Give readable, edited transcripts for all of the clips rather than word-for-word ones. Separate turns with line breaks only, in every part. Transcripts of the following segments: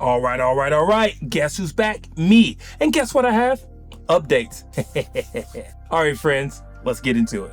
All right. Guess who's back? Me. And guess what I have? Updates. All right, friends, let's get into it.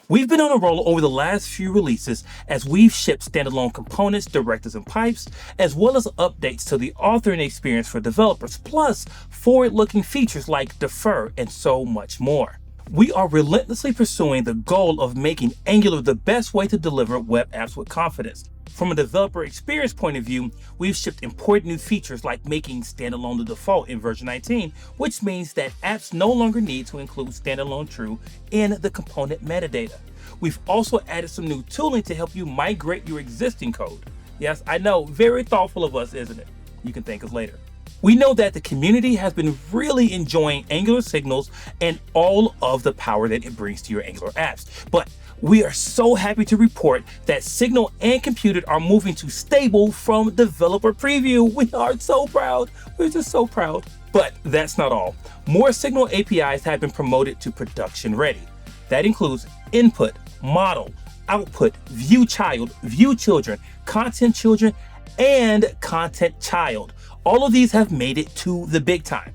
We've been on a roll over the last few releases as we've shipped standalone components, directors, and pipes, as well as updates to the authoring experience for developers, plus forward-looking features like defer and so much more. We are relentlessly pursuing the goal of making Angular the best way to deliver web apps with confidence. From a developer experience point of view, we've shipped important new features like making standalone the default in version 19, which means that apps no longer need to include standalone true in the component metadata. We've also added some new tooling to help you migrate your existing code. Yes, I know, very thoughtful of us, isn't it? You can thank us later. We know that the community has been really enjoying Angular Signals and all of the power that it brings to your Angular apps. But we are so happy to report that Signal and Computed are moving to stable from developer preview. We are so proud. We're just so proud. But that's not all. More Signal APIs have been promoted to production ready. That includes input, model, output, view child, view children, content children, and content child. All of these have made it to the big time.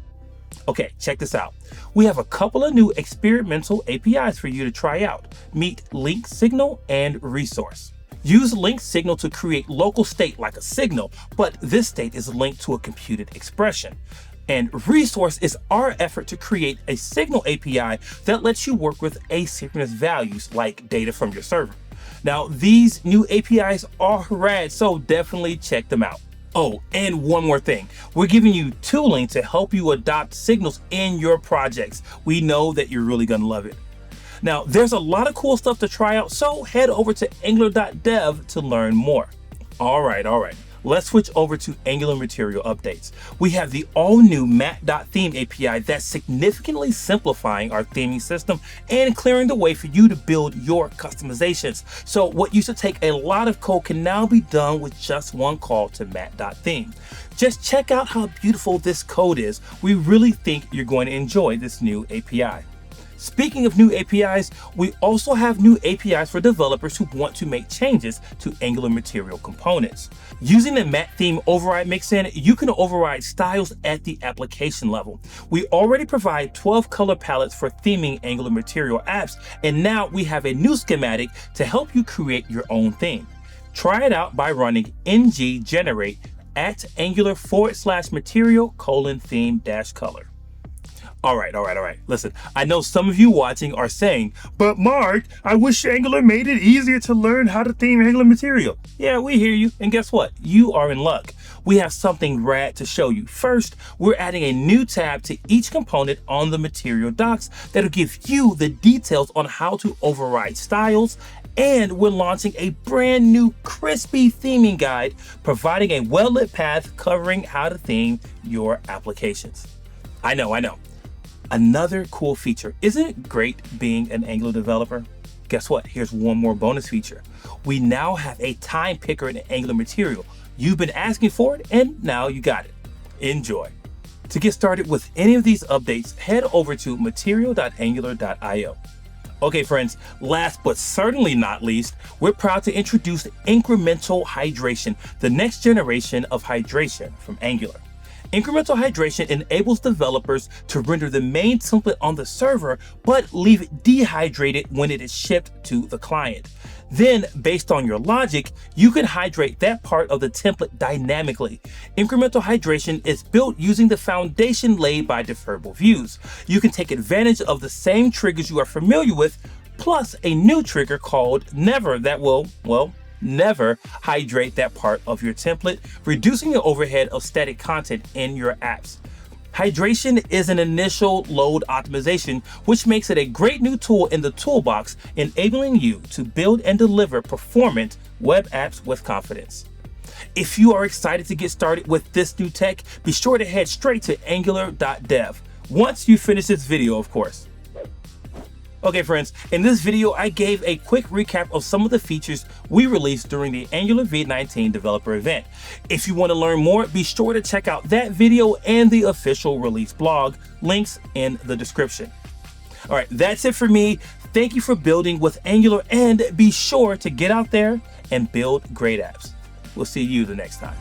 Okay, check this out. We have a couple of new experimental APIs for you to try out. Meet link signal and resource. Use link signal to create local state like a signal, but this state is linked to a computed expression. And resource is our effort to create a signal API that lets you work with asynchronous values like data from your server. Now, these new APIs are rad, so definitely check them out. Oh, and one more thing. We're giving you tooling to help you adopt signals in your projects. We know that you're really gonna love it. Now, there's a lot of cool stuff to try out, so head over to angular.dev to learn more. All right. Let's switch over to Angular material updates. We have the all-new mat.theme API that's significantly simplifying our theming system and clearing the way for you to build your customizations. So what used to take a lot of code can now be done with just one call to mat.theme. Just check out how beautiful this code is. We really think you're going to enjoy this new API. Speaking of new APIs, we also have new APIs for developers who want to make changes to Angular material components. Using the mat theme override mixin, you can override styles at the application level. We already provide 12 color palettes for theming Angular material apps, and now we have a new schematic to help you create your own theme. Try it out by running ng generate at angular/material:theme-color. All right. Listen, I know some of you watching are saying, but Mark, I wish Angular made it easier to learn how to theme Angular material. Yeah, we hear you. And guess what? You are in luck. We have something rad to show you. First, we're adding a new tab to each component on the material docs that'll give you the details on how to override styles. And we're launching a brand new crispy theming guide, providing a well-lit path covering how to theme your applications. I know. Another cool feature. Isn't it great being an Angular developer? Guess what? Here's one more bonus feature. We now have a time picker in Angular material. You've been asking for it, and now you got it. Enjoy. To get started with any of these updates, head over to material.angular.io. Okay, friends, last but certainly not least, we're proud to introduce Incremental Hydration, the next generation of hydration from Angular. Incremental Hydration enables developers to render the main template on the server, but leave it dehydrated when it is shipped to the client. Then, based on your logic, you can hydrate that part of the template dynamically. Incremental Hydration is built using the foundation laid by deferrable views. You can take advantage of the same triggers you are familiar with, plus a new trigger called Never that will, never hydrate that part of your template, reducing the overhead of static content in your apps. Hydration is an initial load optimization, which makes it a great new tool in the toolbox, enabling you to build and deliver performant web apps with confidence. If you are excited to get started with this new tech, be sure to head straight to angular.dev. Once you finish this video, of course. Okay, friends, in this video, I gave a quick recap of some of the features we released during the Angular v19 developer event. If you want to learn more, be sure to check out that video and the official release blog, links in the description. All right, that's it for me. Thank you for building with Angular, and be sure to get out there and build great apps. We'll see you the next time.